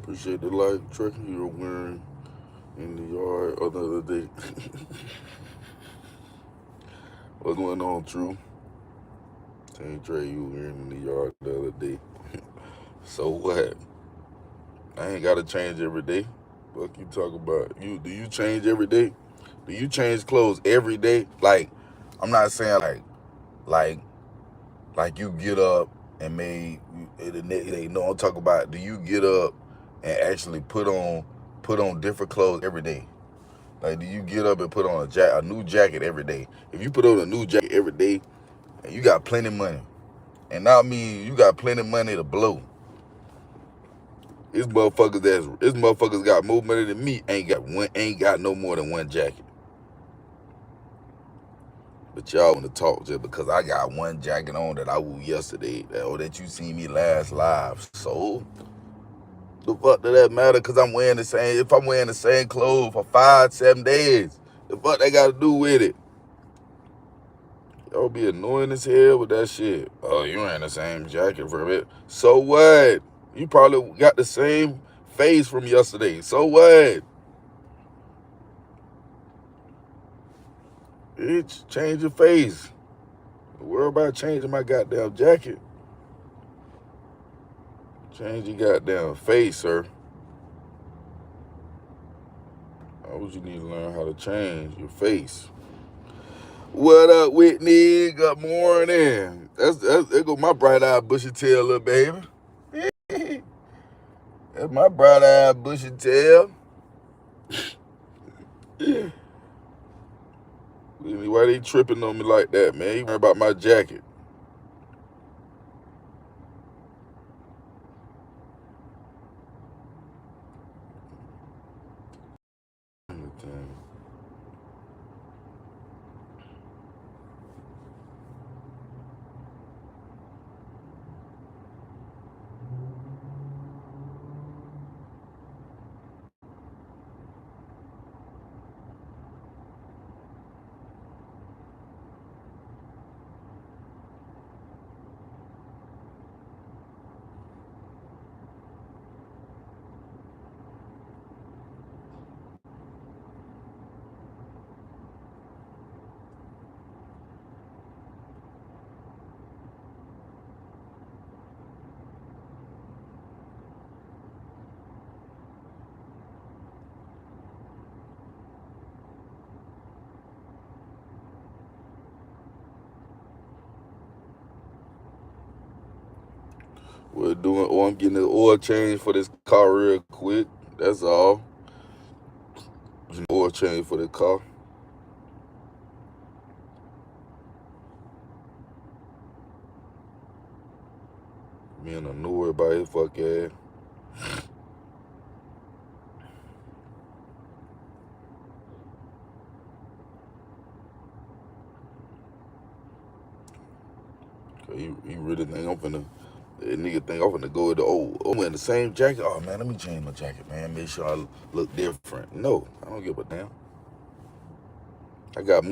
Appreciate the light trucker you're wearing in the yard other day. What's going on, True? Same Trey you were wearing in the yard the other day. So what? I ain't gotta change every day. What you talk about? Do you change every day? Do you change clothes every day? Like, I'm not saying like like you get up and the next day. No, I'm talking about, do you get up and actually put on different clothes every day? Like, do you get up and put on a new jacket every day? If you put on a new jacket every day, and you got plenty of money, and not me, you got plenty of money to blow. This motherfuckers got more money than me. Ain't got no more than one jacket. But y'all want to talk just because I got one jacket on that I wore yesterday, or that you seen me last live. So the fuck does that matter? Cause if I'm wearing the same clothes for 5-7 days, the fuck they got to do with it? Y'all be annoying as hell with that shit. Oh, you wearing the same jacket for a bit. So what? You probably got the same face from yesterday. So what? Bitch, change your face. Worry about changing my goddamn jacket. Change your goddamn face, sir. How would you need to learn how to change your face? What up, Whitney? Good morning. There go my bright-eyed, bushy tail, little baby. That's my bright-eyed, bushy tail. Whitney, why they tripping on me like that, man? You worry about my jacket. We're doing, I'm getting the oil change for this car real quick. That's all. Oil change for the car. Me and I know about his fuck ass. He really think I'm finna. That nigga think I'm finna go with the I'm wearing the same jacket. Oh man, let me change my jacket, man. Make sure I look different. No, I don't give a damn. I got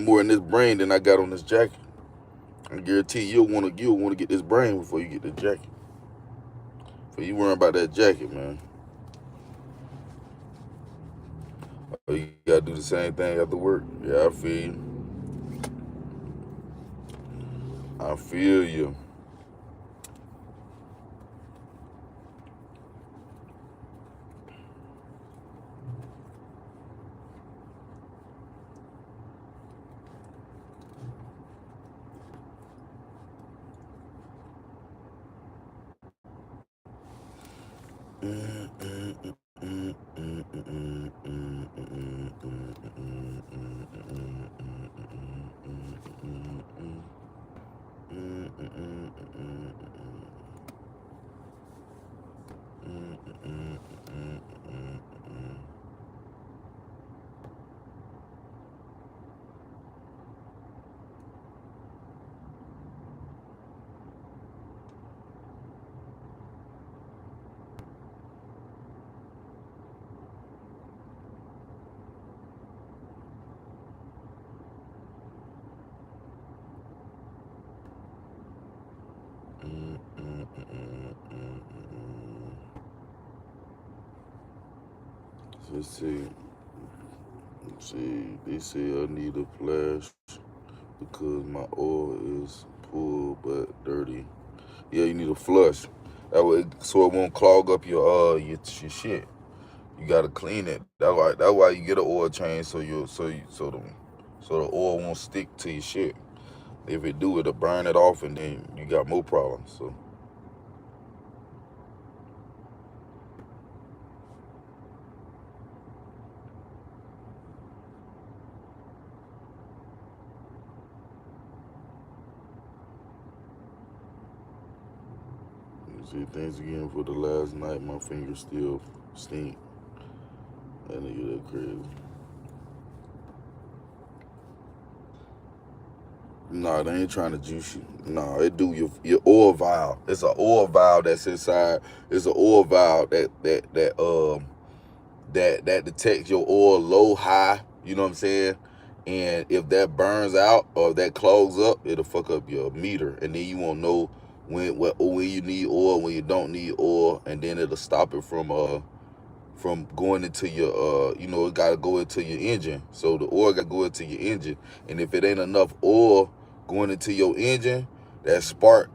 more in this brain than I got on this jacket. I guarantee you'll wanna get this brain before you get the jacket. Before you worrying about that jacket, man. You gotta do the same thing after work. Yeah, I feel you. I feel you. Let's see. They say I need a flash because my oil is full but dirty. Yeah, you need a flush. That way, so it won't clog up your shit. You gotta clean it. That's why you get an oil change so the oil won't stick to your shit. If it do, it'll burn it off and then you got more problems. So. See, thanks again for the last night. My fingers still stink. That nigga, that crazy. Nah, they ain't trying to juice you. Nah, it do your oil valve. It's an oil valve that's inside. It's an oil valve that detects your oil low, high. You know what I'm saying? And if that burns out or that clogs up, it'll fuck up your meter, and then you won't know when you need oil, when you don't need oil, and then it'll stop it from from going into your it got to go into your engine. So the oil got to go into your engine, and if it ain't enough oil going into your engine, that spark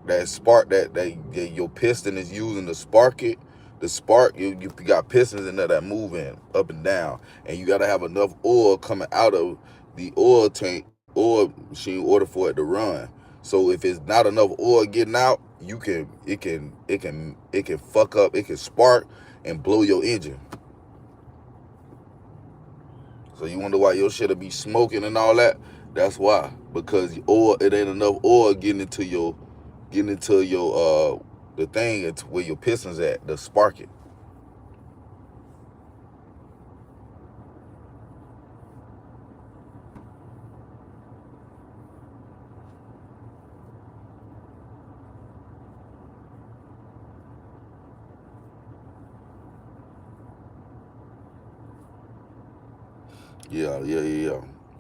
that your piston is using to spark it, the spark, you got pistons in there that moving up and down, and you got to have enough oil coming out of the oil machine in order for it to run. So if it's not enough oil getting out, it can fuck up, it can spark and blow your engine. So you wonder why your shit'll be smoking and all that? That's why. Because it ain't enough oil getting into your the thing it's where your pistons at to spark it.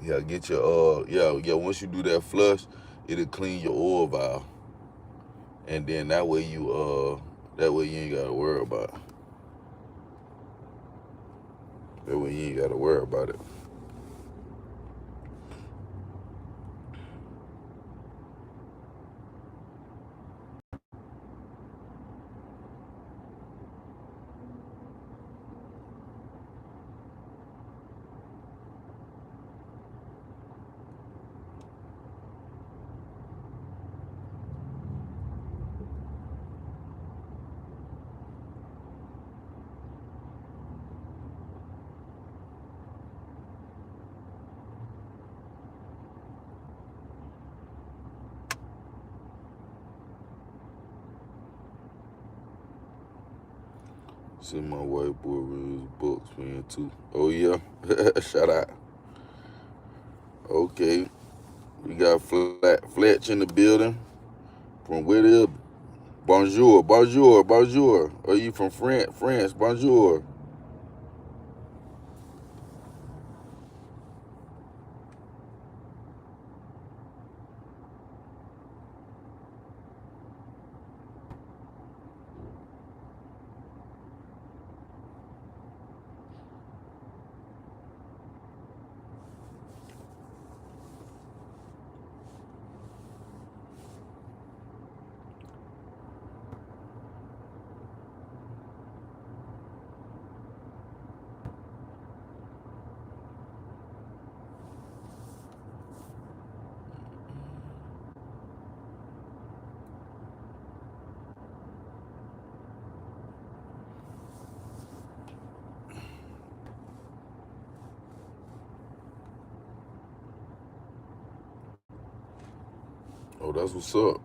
Yeah, get your once you do that flush, it'll clean your oil valve. And then that way you ain't gotta worry about it. That way you ain't gotta worry about it. See my white boy read his books, man, too. Oh yeah. Shout out. Okay. We got Fletch in the building. From where they Bonjour, bonjour, bonjour. Are you from France? Bonjour. Oh, that's what's up.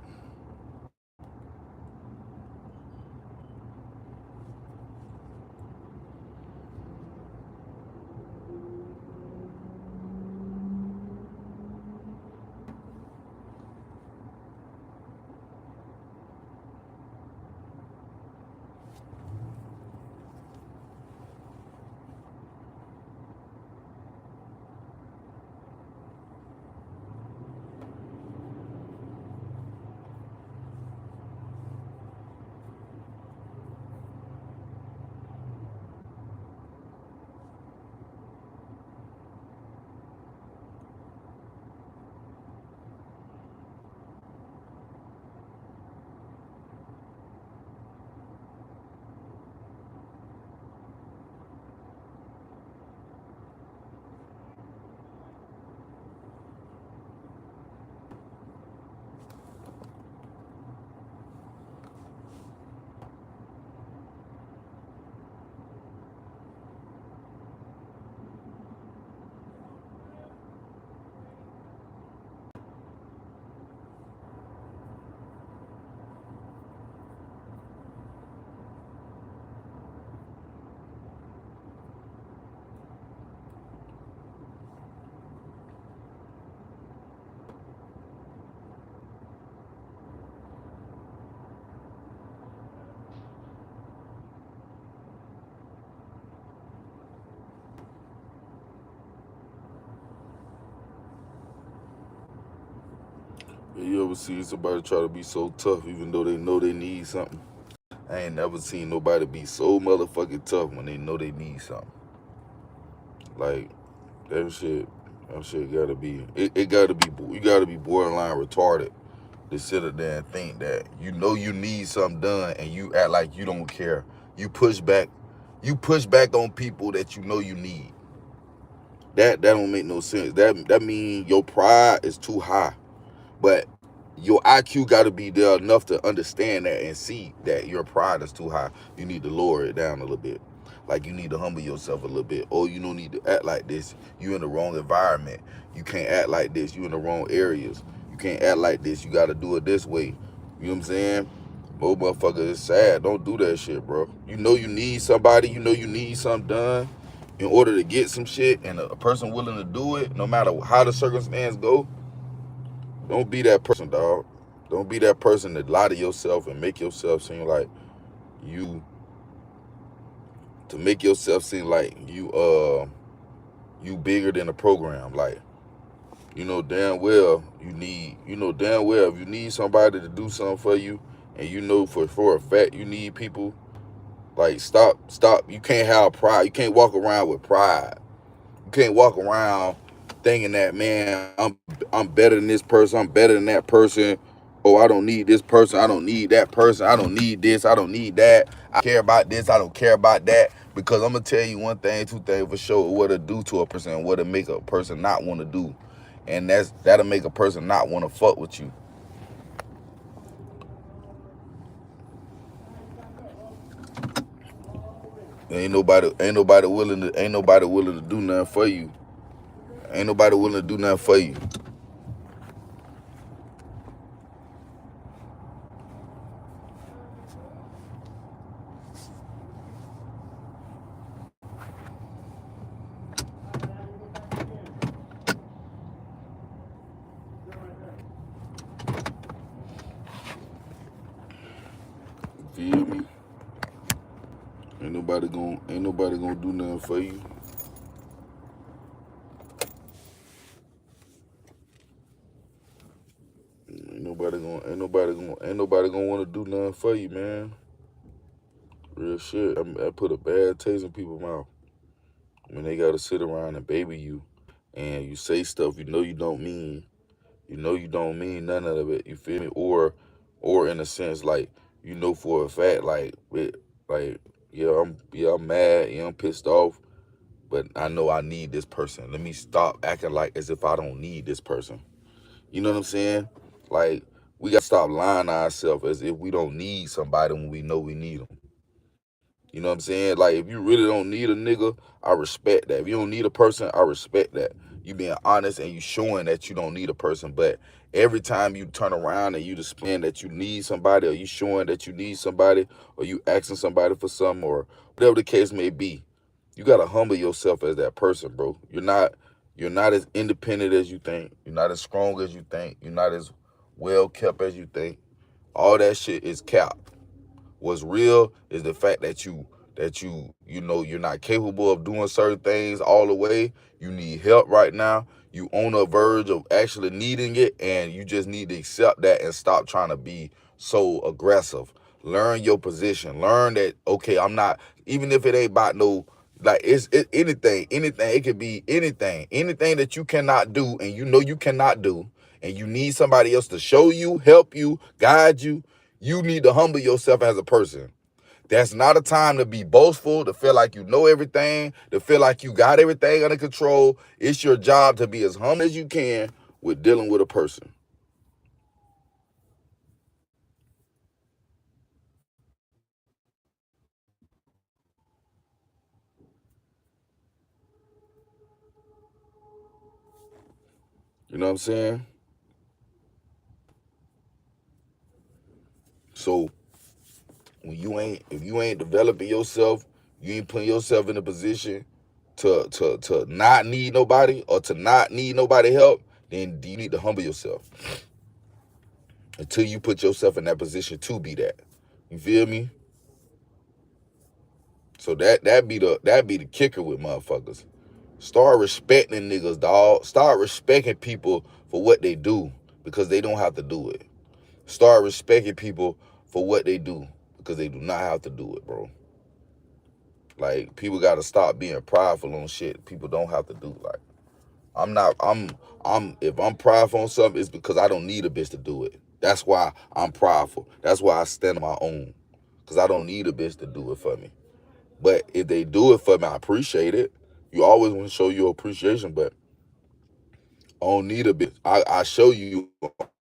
You ever see somebody try to be so tough even though they know they need something? I ain't never seen nobody be so motherfucking tough when they know they need something. Like, that shit gotta be, it gotta be, you gotta be borderline retarded to sit up there and think that you know you need something done and you act like you don't care. You push back on people that you know you need. That don't make no sense. That mean your pride is too high. But your IQ got to be there enough to understand that and see that your pride is too high. You need to lower it down a little bit. Like, you need to humble yourself a little bit. Or you don't need to act like this. You in the wrong environment. You can't act like this. You in the wrong areas. You can't act like this. You got to do it this way. You know what I'm saying? Most motherfucker is sad. Don't do that shit, bro. You know you need somebody. You know you need something done in order to get some shit, and a person willing to do it, no matter how the circumstance go. Don't be that person, dog. Don't be that person that lie to yourself and make yourself seem like you, to make yourself seem like you bigger than the program. Like, you know damn well if you need somebody to do something for you, and you know for a fact you need people, like, stop. You can't have pride. You can't walk around with pride. You can't walk around thinking that, man, I'm better than this person, I'm better than that person. Oh, I don't need this person, I don't need that person, I don't need this, I don't need that. I care about this, I don't care about that. Because I'm gonna tell you one thing, two things for sure, what it'll do to a person and what'll make a person not want to do. And that'll make a person not want to fuck with you. Ain't nobody willing to do nothing for you. Ain't nobody willing to do nothing for you. You feel me? Ain't nobody gonna do nothing for you. Ain't nobody gonna want to do nothing for you, man. Real shit. I put a bad taste in people's mouth when they gotta sit around and baby you, and you say stuff you know you don't mean. You know you don't mean none of it. You feel me? Or in a sense, like, you know for a fact, like, I'm mad, yeah, I'm pissed off, but I know I need this person. Let me stop acting like as if I don't need this person. You know what I'm saying? Like, we got to stop lying to ourselves as if we don't need somebody when we know we need them. You know what I'm saying? Like, if you really don't need a nigga, I respect that. If you don't need a person, I respect that. You being honest and you showing that you don't need a person. But every time you turn around and you display that you need somebody, or you showing that you need somebody, or you asking somebody for something, or whatever the case may be, you gotta humble yourself as that person, bro. You're not as independent as you think. You're not as strong as you think. You're not as well kept as you think. All that shit is cap. What's real is the fact that you know you're not capable of doing certain things all the way. You need help right now. You on the verge of actually needing it, and you just need to accept that and stop trying to be so aggressive. Learn your position. Learn that, okay, I'm not, even if it ain't about no, like, anything. It could be anything that you cannot do and you know you cannot do, and you need somebody else to show you, help you, guide you. You need to humble yourself as a person. That's not a time to be boastful, to feel like you know everything, to feel like you got everything under control. It's your job to be as humble as you can with dealing with a person. You know what I'm saying? So if you ain't developing yourself, you ain't putting yourself in a position to not need nobody, or to not need nobody help, then you need to humble yourself until you put yourself in that position to be that. You feel me? So that be the kicker with motherfuckers. Start respecting niggas, dog. Start respecting people for what they do, because they don't have to do it. Start respecting people for what they do, because they do not have to do it, bro. Like, people got to stop being prideful on shit people don't have to do. Like, if I'm prideful on something, it's because I don't need a bitch to do it. That's why I'm prideful. That's why I stand on my own, because I don't need a bitch to do it for me. But if they do it for me, I appreciate it. You always want to show your appreciation, but I don't need a bitch. I show you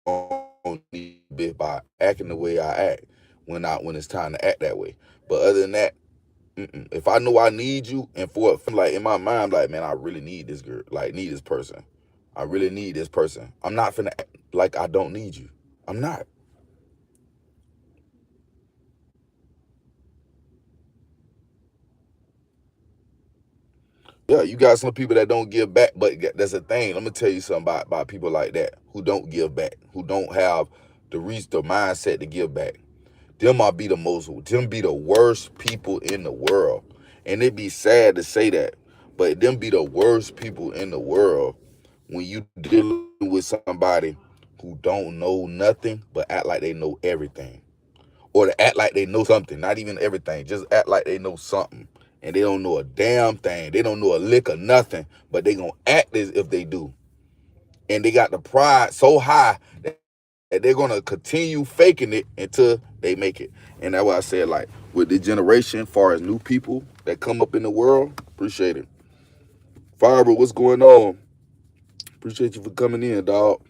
I don't need a bitch by acting the way I act when it's time to act that way. But other than that, if I know I need you, and for it, like in my mind, I'm like, man, I really need this girl, like need this person. I really need this person. I'm not finna act like I don't need you. I'm not. Yeah, you got some people that don't give back, but that's a thing. Let me tell you something about people like that who don't give back, who don't have the mindset to give back. Them be the worst people in the world. And it be sad to say that, but them be the worst people in the world when you dealing with somebody who don't know nothing but act like they know everything. Or to act like they know something, not even everything, just act like they know something. And they don't know a damn thing. They don't know a lick of nothing, but they gonna act as if they do. And they got the pride so high that they're gonna continue faking it until they make it. And that's why I said, like, with the generation, far as new people that come up in the world, appreciate it. Fiber, what's going on? Appreciate you for coming in, dog.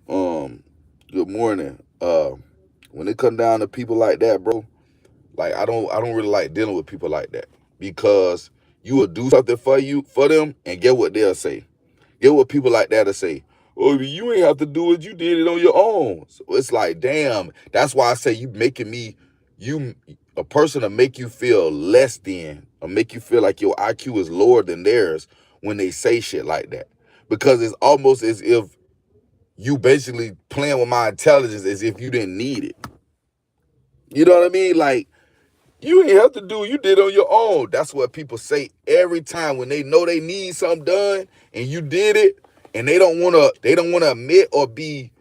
Good morning. When it come down to people like that, bro, like I don't really like dealing with people like that, because you will do something for them, and get what they'll say. Get what people like that will say. Oh, you ain't have to do it. You did it on your own. So it's like, damn. That's why I say a person to make you feel less than, or make you feel like your IQ is lower than theirs when they say shit like that. Because it's almost as if you basically playing with my intelligence as if you didn't need it. You know what I mean? Like, you ain't have to do it. You did it on your own. That's what people say every time when they know they need something done and you did it, and they don't want to admit or be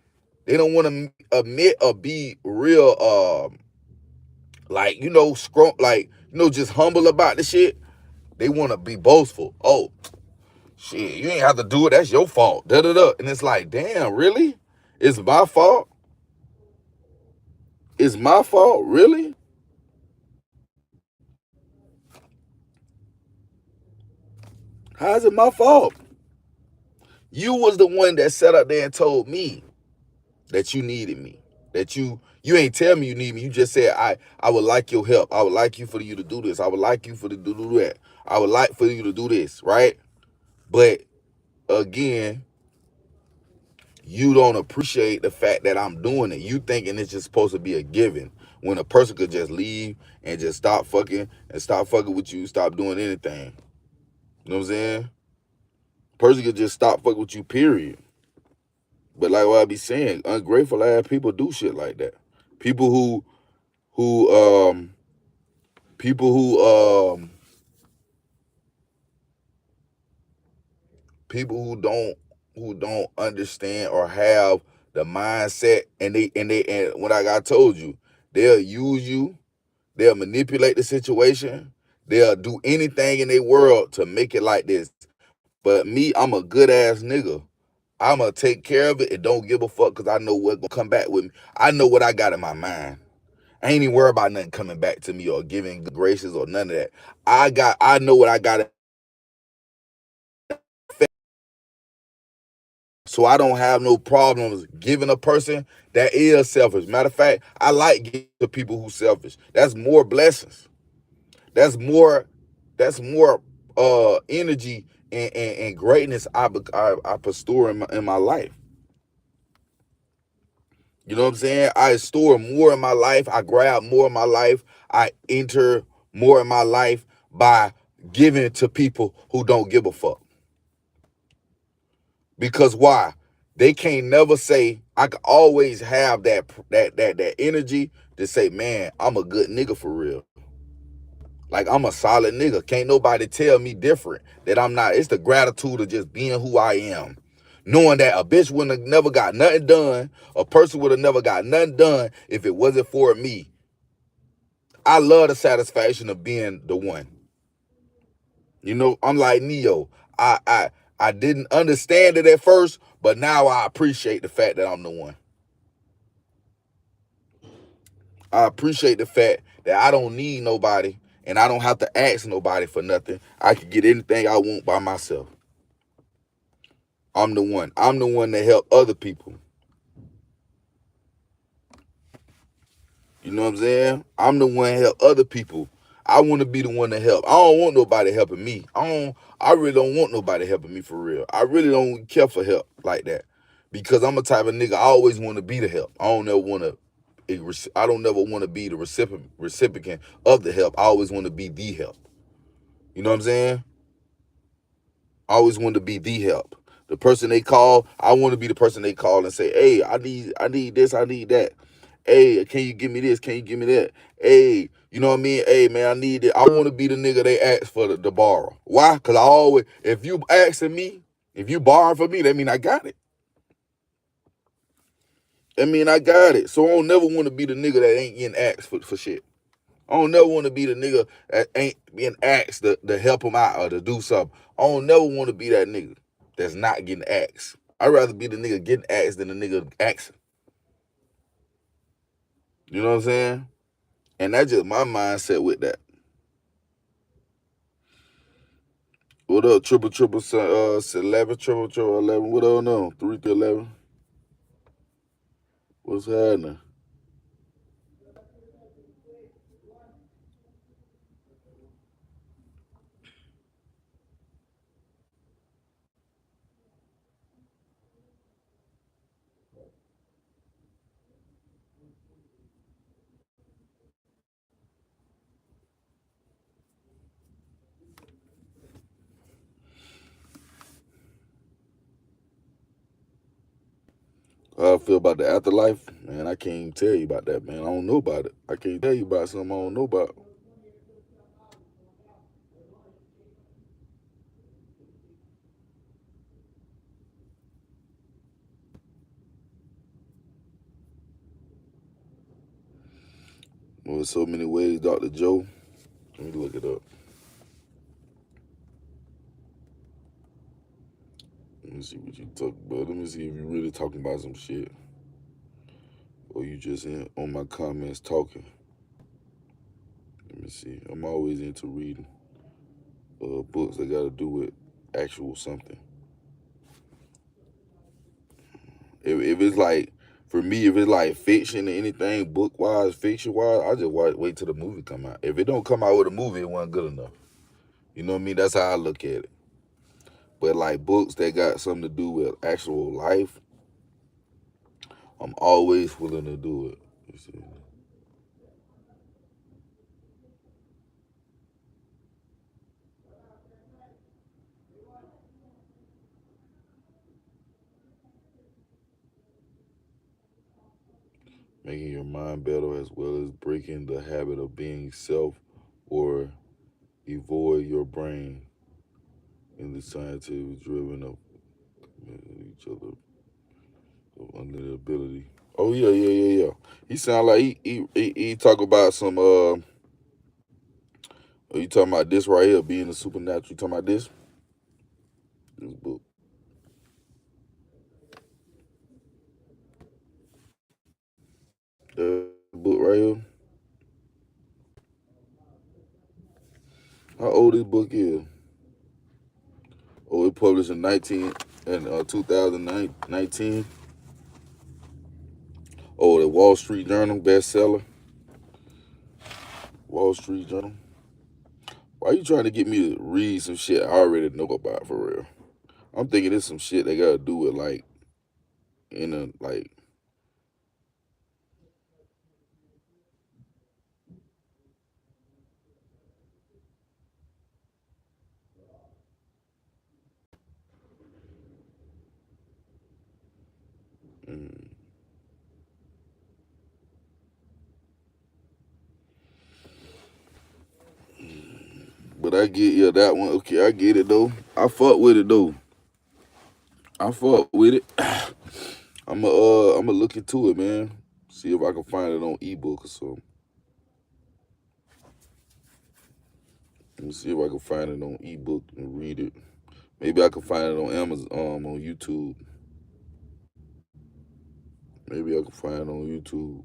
real like, just humble about the shit. They want to be boastful. Oh, shit, you ain't have to do it. That's your fault. Da da da. And it's like, damn, really? It's my fault? It's my fault? Really? How's it my fault? You was the one that sat up there and told me that you needed me. That you ain't tell me you need me. You just said, I would like your help. I would like for you to do this. I would like you for to do that. I would like for you to do this, right? But again, you don't appreciate the fact that I'm doing it. You thinking it's just supposed to be a given, when a person could just leave and just stop fucking with you, stop doing anything. You know what I'm saying? Person could just stop fucking with you, period. But like what I be saying, ungrateful ass people do shit like that. People who people who don't understand or have the mindset, and what I told you, they'll use you, they'll manipulate the situation, they'll do anything in their world to make it like this. But me, I'm a good ass nigga. I'm gonna take care of it and don't give a fuck, because I know what's gonna come back with me. I know what I got in my mind. I ain't even worried about nothing coming back to me or giving good graces or none of that. I know what I got. So I don't have no problems giving a person that is selfish. Matter of fact, I like giving to people who selfish. That's more blessings. That's more energy and greatness I bestow in my life. You know what I'm saying? I store more in my life. I grab more in my life. I enter more in my life by giving it to people who don't give a fuck. Because why? They can't never say, I can always have that energy to say, man, I'm a good nigga for real. Like, I'm a solid nigga. Can't nobody tell me different, that I'm not. It's the gratitude of just being who I am. Knowing that a bitch wouldn't have never got nothing done, a person would have never got nothing done if it wasn't for me. I love the satisfaction of being the one. You know, I'm like Neo. I didn't understand it at first, but now I appreciate the fact that I'm the one. I appreciate the fact that I don't need nobody and I don't have to ask nobody for nothing. I can get anything I want by myself. I'm the one. I'm the one that help other people. You know what I'm saying? I'm the one that help other people. I want to be the one to help. I don't want nobody helping me. I really don't want nobody helping me for real. I really don't care for help like that. Because I'm a type of nigga, I always want to be the help. I don't never want to be the recipient of the help. I always want to be the help. You know what I'm saying? I always want to be the help. The person they call, I want to be the person they call and say, hey, I need this, I need that. Hey, can you give me this? Can you give me that? Hey, you know what I mean? Hey, man, I need it. I want to be the nigga they ask for the borrow. Why? Because I always, if you asking me, if you borrowing for me, that mean I got it. That mean I got it. So I don't never want to be the nigga that ain't getting asked for shit. I don't never want to be the nigga that ain't being asked to help him out or to do something. I don't never want to be that nigga that's not getting asked. I'd rather be the nigga getting asked than the nigga asking. You know what I'm saying? And that's just my mindset with that. What up, triple 11, triple 11? What up, no? 3 to 11. What's happening? How I feel about the afterlife? Man, I can't even tell you about that, man. I don't know about it. I can't tell you about something I don't know about. Well, there's so many ways, Dr. Joe. Let me look it up. Let me see what you talk about. Let me see if you're really talking about some shit. Or you just on my comments talking. Let me see. I'm always into reading books that got to do with actual something. If it's like, for me, if it's like fiction or anything, book-wise, fiction-wise, I just wait till the movie come out. If it don't come out with a movie, it wasn't good enough. You know what I mean? That's how I look at it. But like books that got something to do with actual life, I'm always willing to do it. You see? Making your mind better as well as breaking the habit of being self or avoid your brain in the scientific driven of each other under the ability. Oh yeah. He sound like he talk about some you talking about this right here being a supernatural. You talking about this book. The book right here. How old this book is? Oh, it published in 2019. Oh, the Wall Street Journal bestseller. Wall Street Journal. Why you trying to get me to read some shit I already know about for real? I'm thinking it's some shit they gotta do with like in a like. Mm. But I get that one. Okay, I get it though. I fuck with it though. I fuck with it. I'ma look into it, man. See if I can find it on ebook or something. Let me see if I can find it on ebook and read it. Maybe I can find it on Amazon, on YouTube. Maybe I can find it on YouTube.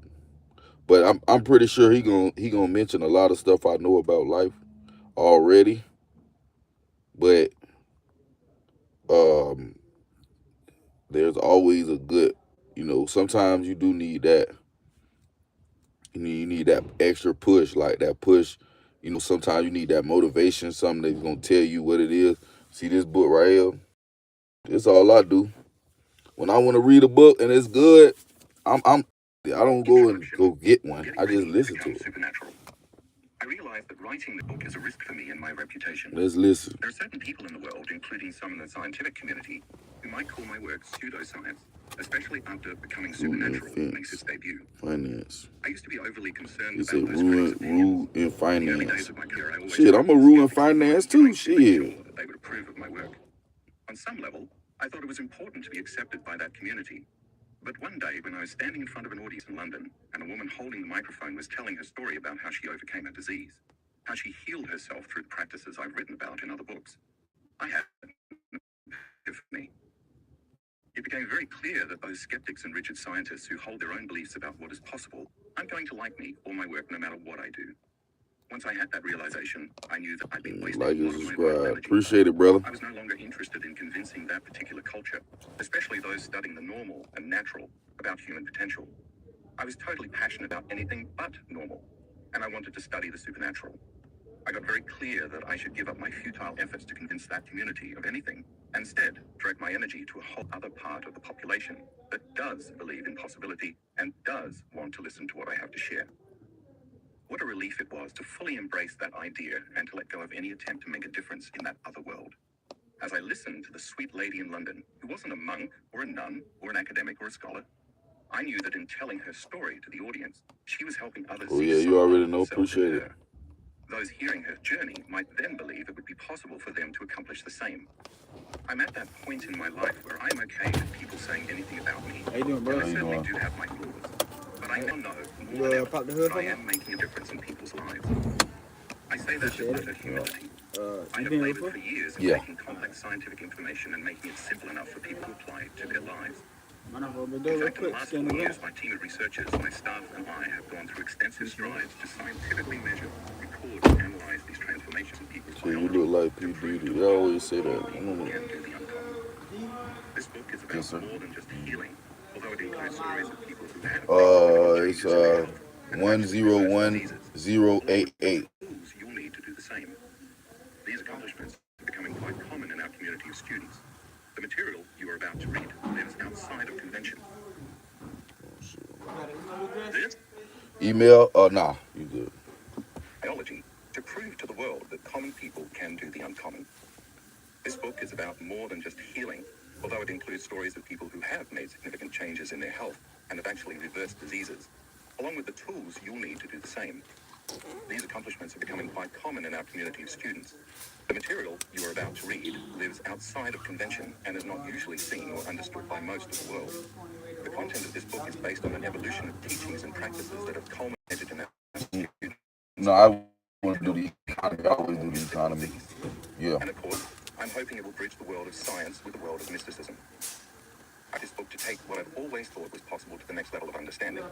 But I'm pretty sure he gonna mention a lot of stuff I know about life already. But um, there's always a good, sometimes you do need that. You need that extra push, like that push. Sometimes you need that motivation, something that's gonna tell you what it is. See this book right here? That's all I do. When I want to read a book and it's good, I don't go get one. I just listen to it. I realize that writing the book is a risk for me and my reputation. Let's listen. There are certain people in the world, including some in the scientific community, who might call my work pseudoscience, especially after Becoming Supernatural makes its debut. Finance. I used to be overly concerned It's about those critics' opinions. in finance. In the early days of my career, I always Shit, I'm a ruin finance too. Shit. Sure that they would approve of my work. On some level, I thought it was important to be accepted by that community. But one day, when I was standing in front of an audience in London, and a woman holding the microphone was telling her story about how she overcame a disease, how she healed herself through the practices I've written about in other books, I had an epiphany. It became very clear that those skeptics and rigid scientists who hold their own beliefs about what is possible aren't going to like me or my work no matter what I do. Once I had that realization, I knew that I'd been wasting a lot of my life energy. Appreciate it, brother. I was no longer interested in convincing that particular culture, especially those studying the normal and natural, about human potential. I was totally passionate about anything but normal, and I wanted to study the supernatural. I got very clear that I should give up my futile efforts to convince that community of anything, and instead direct my energy to a whole other part of the population that does believe in possibility and does want to listen to what I have to share. What a relief it was to fully embrace that idea and to let go of any attempt to make a difference in that other world. As I listened to the sweet lady in London, who wasn't a monk or a nun or an academic or a scholar, I knew that in telling her story to the audience, she was helping others see you already know. Appreciate it. Those hearing her journey might then believe it would be possible for them to accomplish the same. I'm at that point in my life where I'm okay with people saying anything about me. How you doing, bro? I certainly do have my flaws. But I now know more than ever that I am making a difference in people's lives. I say that with utter humility. I have labored for years in taking complex scientific information and making it simple enough for people to apply it to their lives. In fact, in the last 4 years, my team of researchers, my staff, and I have gone through extensive strides to scientifically measure, record, and analyze these transformations in people's biology. You look like P. Diddy. They always say that. This book is about more than just healing, although it includes stories of people who have it's 101088. You'll need to do the same. These accomplishments are becoming quite common in our community of students. The material you are about to read lives outside of convention. This email? Nah, you good. Biology to prove to the world that common people can do the uncommon. This book is about more than just healing, although it includes stories of people who have made significant changes in their health and have actually reversed diseases, along with the tools you'll need to do the same. These accomplishments are becoming quite common in our community of students. The material you are about to read lives outside of convention and is not usually seen or understood by most of the world. The content of this book is based on an evolution of teachings and practices that have culminated in our students. No, I want to do the economy. I always do the economy. Yeah. And of course, I'm hoping it will bridge the world of science with the world of mysticism. I this book to take what I've always thought was possible to the next level of understanding.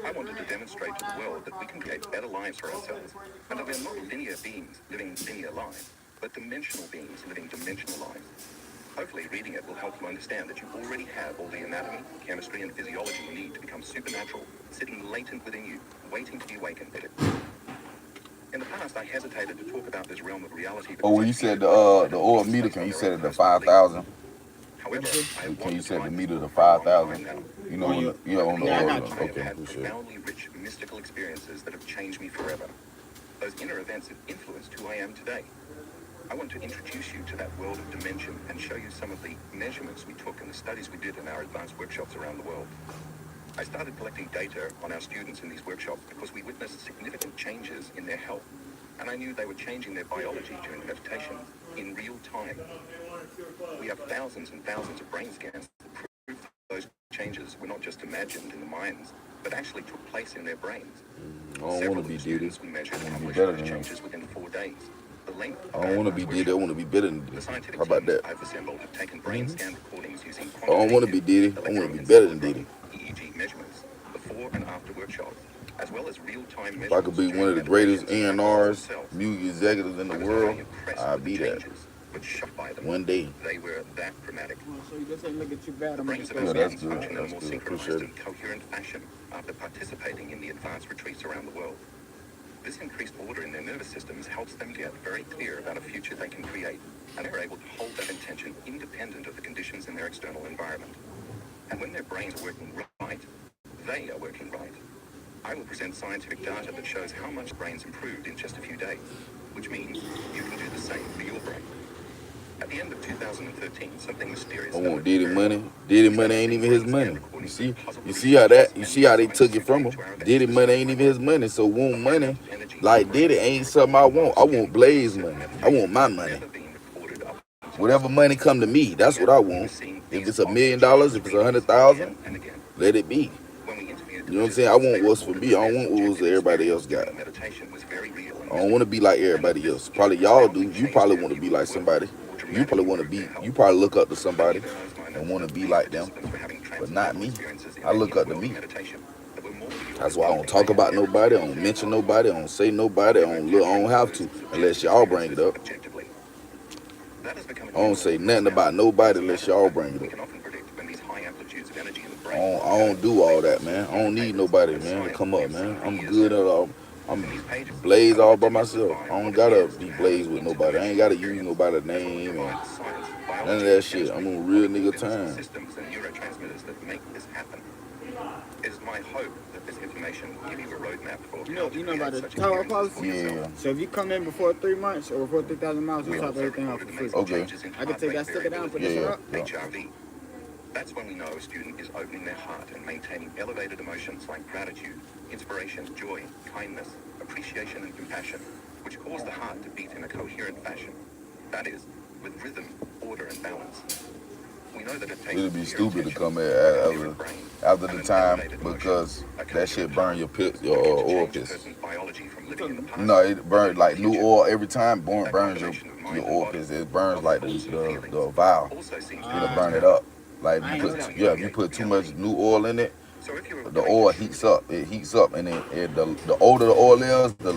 I wanted to demonstrate to the world that we can create better lives for ourselves, and that we are not linear beings living linear lives, but dimensional beings living dimensional lives. Hopefully, reading it will help you understand that you already have all the anatomy, chemistry, and physiology you need to become supernatural, sitting latent within you, waiting to be awakened. In the past, I hesitated to talk about this realm of reality. Oh, when you said the oil meter, can you set it to 5,000? However, Can you set the meter to 5,000? You know, you're on the oil. I have Okay, had appreciate it. profoundly rich mystical experiences that have changed me forever. Those inner events have influenced who I am today. I want to introduce you to that world of dimension and show you some of the measurements we took and the studies we did in our advanced workshops around the world. I started collecting data on our students in these workshops because we witnessed significant changes in their health, and I knew they were changing their biology during the meditation in real time. We have thousands and thousands of brain scans that prove those changes were not just imagined in the minds, but actually took place in their brains. I don't Several want to be students Diddy. we measured I want to be accomplished better those than him. changes within 4 days. The length I of don't our want to be advanced Diddy. I workshop. want to be better than The Diddy. scientific How about teams that? I've assembled have taken brain scan recordings using I don't want to be quantitative Diddy. I want to be better than Diddy. electroencephalography, EEG measurements, before and after workshop, as well as real-time If I could measurements be one during of the meditation greatest practices A&Rs, themselves. music executives in the I was not world, only impressed I'd with the be that changes, but shocked by them. one day. They were that dramatic. Oh, so you just ain't look at you bad. The I'm brains of gonna our Yeah, go that's back. students good. function in a That's more good. synchronized Appreciate it. and coherent fashion after participating in the advanced retreats around the world. This increased order in their nervous systems helps them get very clear about a future they can create, and they're able to hold that intention independent of the conditions in their external environment. And when their brains are working right, they are working right. I will present scientific data that shows how much brains improved in just a few days, which means you can do the same for your brain. At the end of 2013, something mysterious I started want to Diddy occur. money. Diddy money ain't even his money. You see how that? You see how they took it from him? Diddy money ain't even his money. So want money like Diddy ain't something I want. I want Blaze money. I want my money. Whatever money come to me, that's what I want. If it's $1 million, if it's 100,000, let it be. You know what I'm saying? I want what's for me. I don't want what everybody else got. I don't want to be like everybody else. Probably y'all do. You probably want to be like somebody. You probably want to be. You probably look up to somebody and want to be like them, but not me. I look up to me. That's why I don't talk about nobody. I don't mention nobody. I don't say nobody. I don't have to unless y'all bring it up. I don't say nothing about nobody unless y'all bring it up. I don't do all that, man. I don't need nobody, man, to come up, man. I'm good at all. I'm Blaze all by myself. I don't gotta be Blaze with nobody. I ain't gotta use nobody's name and none of that shit. I'm on real nigga time. It is my hope that this information give you a roadmap for You know about the tower policy? Yeah. So if you come in before 3 months or before 3,000 miles, we top everything off for free. Okay. I can take that sticker down, put this one up. HRV. That's when we know a student is opening their heart and maintaining elevated emotions like gratitude, inspiration, joy, kindness, appreciation, and compassion, which cause the heart to beat in a coherent fashion. That is, with rhythm, order, and balance. We know that it takes It'd be stupid to come in after the time because that shit burn your oil piss. No, it burns like new oil every time. Burns your oil piss. It burns like the valve. It'll burn it up. Like if you put too much new oil in it, the oil heats up. It heats up, and the older the oil is, the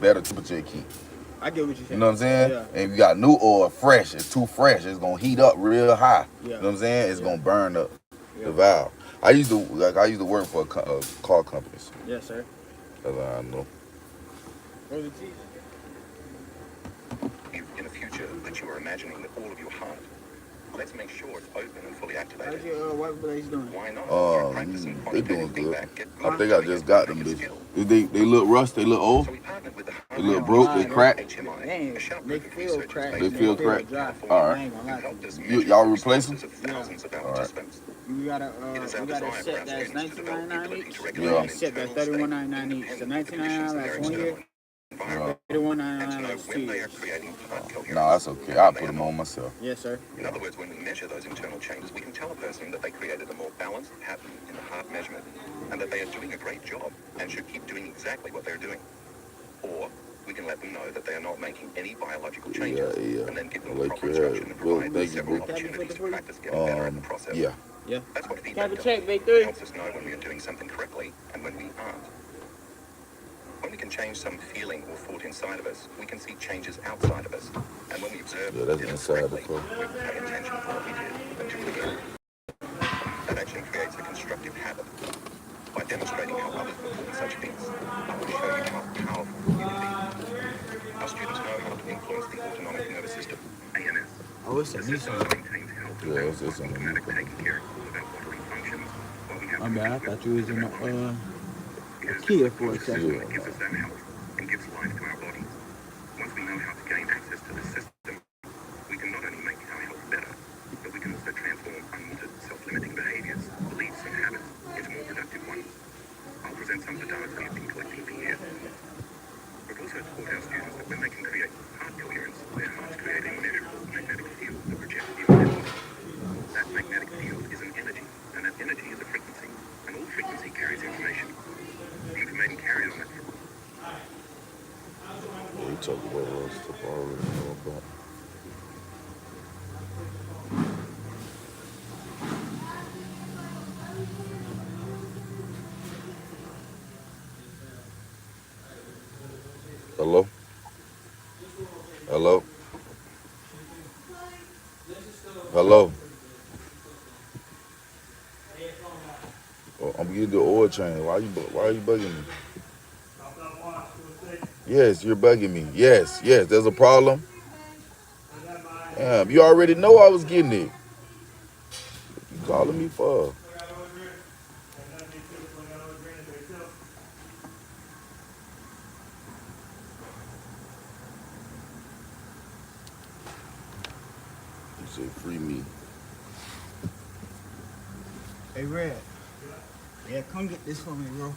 better temperature it keeps. I get what you're saying. You know what I'm saying? Yeah. And if you got new oil fresh, it's too fresh. It's gonna heat up real high. Yeah. You know what I'm saying? It's gonna burn the valve. I used to work for car companies. Yes, sir. That's how I know. Where's the teeth? In a future that you are imagining with all of your heart. Let's make sure it's open and fully activated. How's your wife Blaze doing? Why not? They doing good. I think I just got them. They look rust. They look old. They look broke. They cracked. Dang, they feel cracked. They feel cracked. Dry. All I right. ain't gonna lie to you. Y'all replace them? Yeah. All right. We got a set that's $19.99 each. Yeah. A set that's $31.99 each. So $19.99 lasts 1 year. $31.99 lasts 2 years. No, that's okay. I'll put them on myself. Yes, sir. In other words, when we measure those internal changes, we can tell a person that they created a more balanced pattern in the heart measurement and that they are doing a great job and should keep doing exactly what they're doing. Or we can let them know that they are not making any biological changes and then give them the proper instruction and provide them several opportunities to practice getting better at the process. Yeah. That's what feedback does. Check, Big It Three. helps us know when we are doing something correctly and when we aren't. When we can change some feeling or thought inside of us, we can see changes outside of us. And when we observe that's it inside the correctly, car. we pay attention to what we did and do it again. That action creates a constructive habit. By demonstrating how others perform such feats, I will show you how powerful you can be. Our students know how to influence the autonomic nervous system, ANS. Oh, it's a The new system song. maintains health Yeah, it's on the new taking care of our bodily functions while we have My bad, I thought you was in the It is Kia this for a system second. that gives us that health and gives life to our bodies. Once we know how to gain access to this system, we can not only make our health better, but we can also transform unwanted self-limiting behaviors, beliefs, and habits into more productive ones. I'll present some of the data we have been collecting for years. We've also taught our students that when they can create heart coherence, their hearts create a measurable magnetic field that projects information. That magnetic field is an energy, and that energy is a frequency, and all frequency carries information. The information carried on that Hello. Oh, I'm getting the oil change. Why are you bugging me? Yes, you're bugging me. Yes, there's a problem. Damn, you already know I was getting it. You calling me for? You say free me. Hey, Red. Yeah, come get this for me, bro.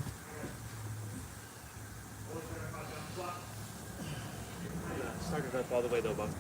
Started up all the way though, boss.